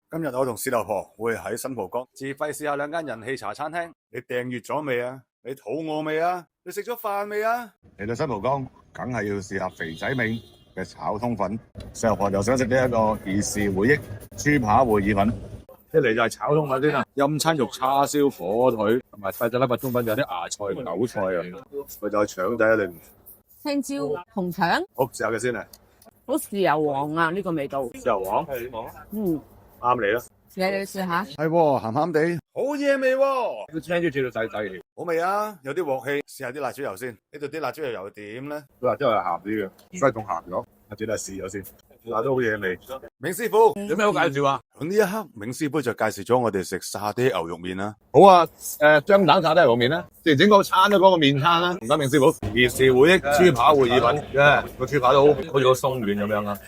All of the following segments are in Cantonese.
今日我同事頭婆會喺新蒲崗自費試下兩間人氣茶餐廳。你訂閱咗未啊？你肚餓未啊？你食咗飯未啊？嚟到新蒲崗，梗係要試下肥仔銘嘅炒通粉。細頭婆就想食呢一個兒時回憶豬扒燴意粉。一嚟就係炒通粉先啦，陰餐肉、叉燒、火腿同埋細隻粒白通粉，有啲芽菜、韭菜啊，佢就係腸仔一定。青椒、紅腸，好試下嘅先啊！好豉油黃啊！呢個味道，豉油黃，啱你啦。你試下。係喎，鹹鹹地，好嘢味喎！個青椒切到細細，好味啊！有啲鑊氣，試下啲辣椒油先。呢度啲辣椒油又點咧？辣椒係鹹啲嘅，西仲鹹咗，或者係試咗先。辣都好嘢味。明師傅有咩好介紹啊？喺呢一刻，明師傅就介紹咗我哋食沙爹牛肉麵啦。好啊，張蛋沙爹牛肉麵啦，之前整個餐都嗰個麵餐啦。唔該，明師傅。兒時回憶豬扒燴意粉，個豬扒都好似個鬆軟咁樣啊。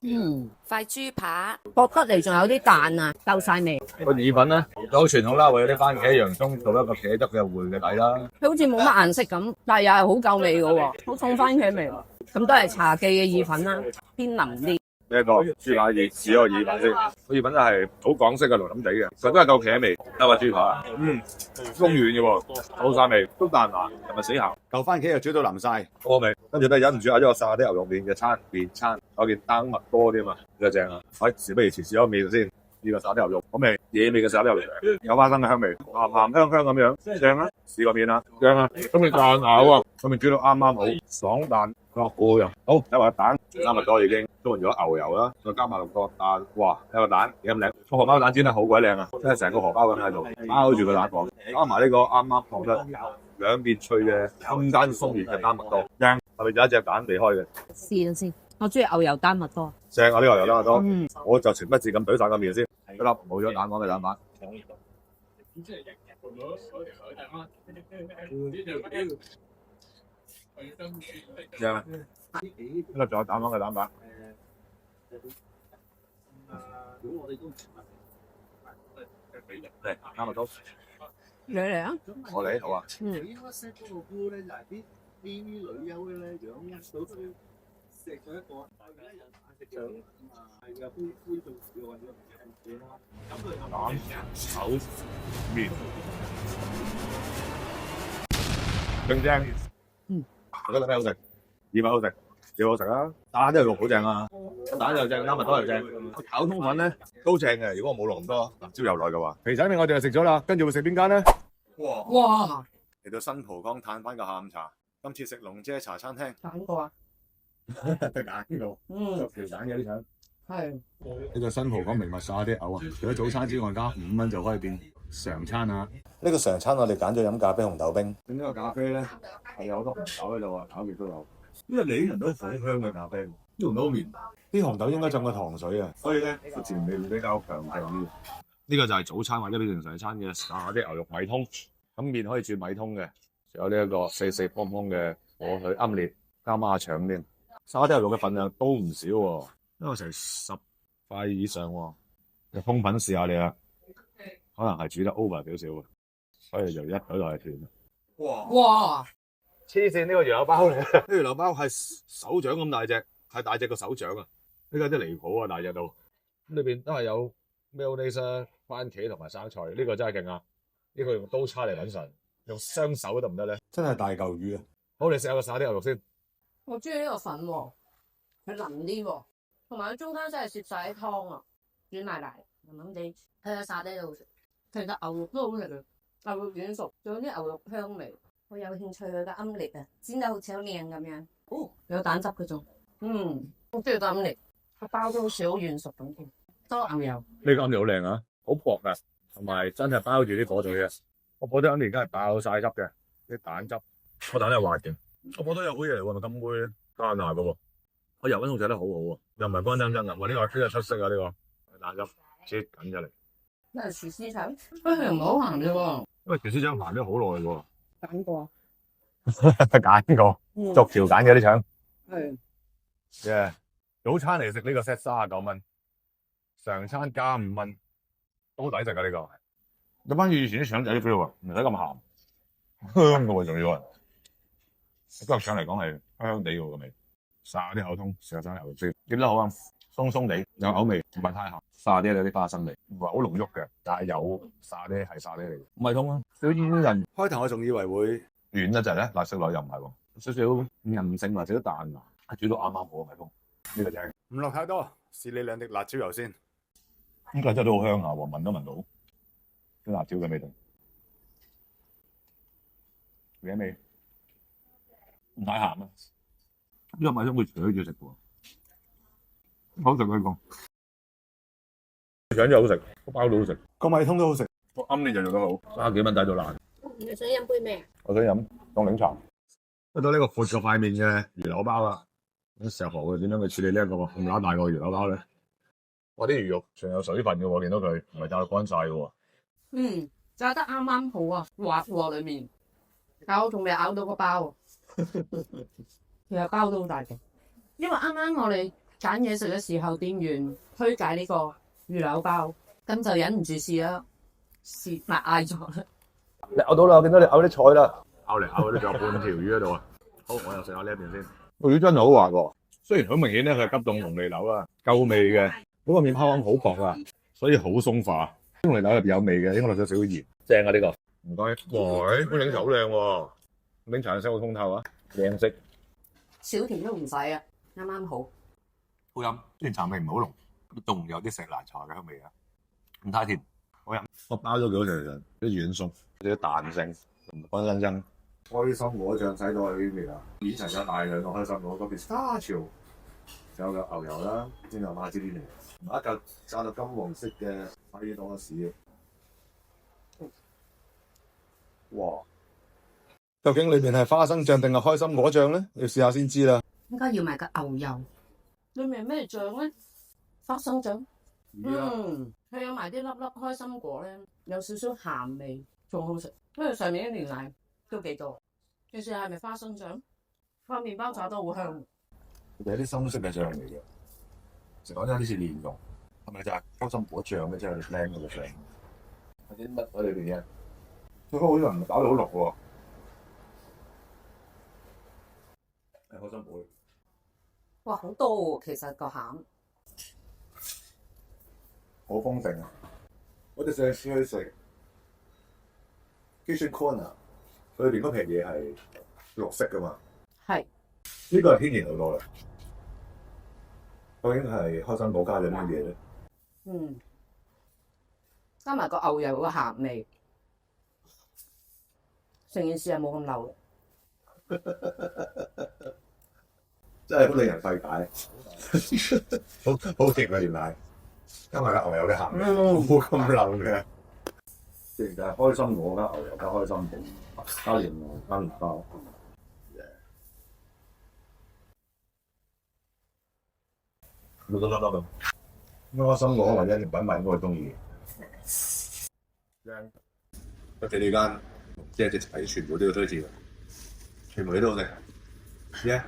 塊豬扒薄得嚟，仲有啲彈啊，夠晒味。個意粉咧都好傳統啦，會有啲番茄、洋葱做一個茄汁嘅燴嘅底啦。佢好似冇乜顏色咁，但係又係好夠味嘅喎，好重番茄味。咁都係茶記嘅意粉啦，偏腍啲。呢一個豬扒意試個意粉先，個意粉真係好港式嘅腍腍地嘅，實都係夠茄味，得個豬扒，鬆軟嘅喎，好晒味，都彈牙，係咪死鹹？舊番茄又煮到腍晒，好味，跟住都忍唔住嗌咗個沙爹牛肉麵嘅麵餐，我見丹麥多啲嘛，呢個正啊！事不宜遲，試咗個麵先。呢個沙爹牛肉好味，野味嘅沙爹牛肉，有花生嘅香味，鹹鹹香香咁樣，正啊！試個麵啊，正啊！咁你彈牙喎，咁麵煮到啱啱好，爽彈落鍋又好，睇埋蛋，三日多已經都換咗牛油啦，再加埋六個蛋，哇！一個蛋幾咁靚，個荷包蛋煎得好鬼靚啊，真係成個荷包咁喺度包住個蛋黃，加埋呢個啱啱放出兩邊脆嘅中間鬆軟嘅丹麥多，正，係咪有一隻蛋避開嘅？試咗先，我中意牛油丹麥多。正啊！呢個牛油丹麥多，我就情不自禁懟晒個麵先，一粒冇咗蛋黃嘅蛋白。正啊！一粒仲有蛋黃嘅蛋白。嚟，丹麥多。你嚟啊！我嚟好啊。應該 set 嗰個煲咧，就係啲 AV 女優咧樣到食咗一個，但係咧有蛋食醬啊，係嘅杯做少或者唔少啦。咁佢蛋炒麵，正正。我覺得咩好食？意粉好食，幾好食啊！蛋都係肉好正啊，蛋又正，丹麥多又正。炒通粉咧都正嘅，如果我冇落咁多辣椒油落嘅話。肥仔麵我哋就食咗啦，跟住會食邊間咧？哇！嚟到新蒲崗嘆翻個下午茶，今次食龍姐茶餐廳。揀過啊！蛋呢度，條蛋嘅啲腸。係。呢個新蒲崗名物沙爹牛啊，除咗早餐之外，加5蚊就可以變常餐啊！呢個常餐我哋揀咗飲咖啡紅豆冰。咁呢個咖啡咧係有好多紅豆喺度啊，炒極都有。因為你啲人都好香嘅咖啡，啲紅豆面，啲紅豆應該浸過糖水啊，所以咧個甜味會比較強勁啲。呢個就係早餐或者變成常餐嘅沙爹牛肉米通，咁麵可以轉米通嘅，仲有呢一個四方方嘅火腿奄列加孖腸添。沙爹牛肉嘅份量都唔少喎，因為成10塊以上喎。嘅通粉試下你啦，可能係煮得 over 少少嘅，所以就一舉就係斷。哇！黐線，呢個羊柳包嚟，呢個羊柳包係手掌咁大隻，係大隻個手掌啊！呢個真係離譜啊，大隻到。咁裏邊都係有 mayonnaise、番茄同埋生菜，呢個真係勁啊！呢個用刀叉嚟揾神，用雙手得唔得咧？真係大嚿魚啊！好，你食下個沙爹牛肉先。我中意呢個粉喎，佢腍啲喎，同埋佢中間真係攝晒啲湯啊，軟奶奶，腍腍地。睇下沙爹都好食，其實牛肉都好食嘅，牛肉軟熟，仲有啲牛肉香味。我有興趣佢嘅奄列啊，煎得好似好靚咁樣。哦，有蛋汁嗰種。我中意個奄列，個包都好似好軟熟咁添，多牛油。呢個奄列好靚啊，好薄啊，同埋真係包住啲火腿嘅。我火腿奄列而家係爆晒汁嘅，啲蛋汁，個蛋都係滑嘅。我火腿有好嘢嚟喎，咪金杯加牙嘅喎。我油溫控制得好好喎，又唔係乾爭爭啊！哇，呢個真係出色啊！呢個蛋汁切緊出嚟。呢係廚師腸，佢係唔係好鹹啫喎？因為廚師腸鹹咗好耐喎。揀過。揀過，逐條揀嘅啲腸。係。早餐嚟食呢個 set 39蚊，常餐加5蚊，都抵食㗎呢個。有翻以前啲腸仔啲 feel 啊，唔使咁鹹，香嘅喎仲要啊。今日上嚟講係香香地喎個味，沙啲口通，試下生牛肉先，點得好啊？鬆鬆地有口味，唔係太鹹。沙爹有啲花生味，唔係好濃郁嘅，但係有沙爹係沙爹嚟嘅，唔係通啊。少煙人開頭我仲以為會軟一陣咧，辣色女又唔係喎，少少韌性或者彈牙，煮到啱啱好啊，咪通。呢個正。唔落太多，試你兩滴辣椒油先。呢個真係都好香啊！聞都聞到啲辣椒嘅味道，嘢味唔太鹹啊！呢個米通會除住食嘅喎，好食佢講，腸又好食，個包都好食，個米通都好食。個啱呢就做得好，30幾蚊抵到爛。你想飲杯咩？我想飲凍檸茶。得到呢個闊咗塊面嘅魚柳包啦，咁石河會點樣去處理呢一個咁乸大個魚柳包咧？哇！啲魚肉仲有水分嘅喎，見到佢唔係炸到乾晒嘅喎。嗯，炸得啱啱好啊，滑喎裏面，但我仲未咬到個包喎。其實包都好大嘅，因為啱啱我哋揀嘢食嘅時候，店員推介呢個魚柳包，咁就忍唔住試啦，試咪嗌咗啦。你咬到啦，我見到你咬啲菜啦，咬嚟咬去都仲有半條魚喺度啊！好，我又食下呢一邊先。個魚真係好滑喎，雖然好明顯咧佢係急凍紅脷柳啦，夠味嘅。嗰個麵包糠好薄啊，所以好鬆化。紅脷柳入邊有味嘅，應該落咗少少鹽。正啊呢個，唔該。喂，杯檸茶好靚喎，檸茶色好通透啊，靚色。少甜都唔使啊，啱啱好。好飲，雖然茶味唔係好濃，仲有啲石蘭茶嘅香味啊，唔太甜，好飲。個包都幾好食，其實啲軟鬆，有啲彈性，唔乾身身。開心果醬使到喺呢邊啊！演陳有大量嘅開心果，嗰邊沙條，仲有個牛油啦，先有馬芝蓮嚟，一嚿炸到金黃色嘅西多士。哇！究竟裏邊係花生醬定係開心果醬咧？要試下先知啦。應該要埋個牛油。裏面咩醬咧？花生醬。佢有埋啲粒粒開心果咧，有少少鹹味，仲好食。因為上面啲煉奶都幾多。你試下係咪花生醬？個麵包炸得好香。佢哋係啲深色嘅醬嚟嘅，食講真有啲似蓮蓉，係咪就係開心果醬咧？即係靚嗰個醬。係啲乜喺裏邊嘅？最好好似唔搞到好綠喎。係開心果。哇，好多喎！其實個餡好豐盛啊！我哋上次去食 Kitchen Corner， 佢裏邊嗰皮嘢係綠色噶嘛。係。呢個係天然好多啦。究竟係開心果加咗啲乜嘢咧？加埋個牛油個鹹味，成件事係冇咁流。真係好令人費解，好甜啊！原來加埋個牛油嘅鹹味，冇咁流嘅。其實係開心果加牛油加開心果加鹽加麵包。綠得咁。開心果或者甜品咪應該中意。靚。我哋呢間即係直情全部都要推薦，全部你都好食。Yeah。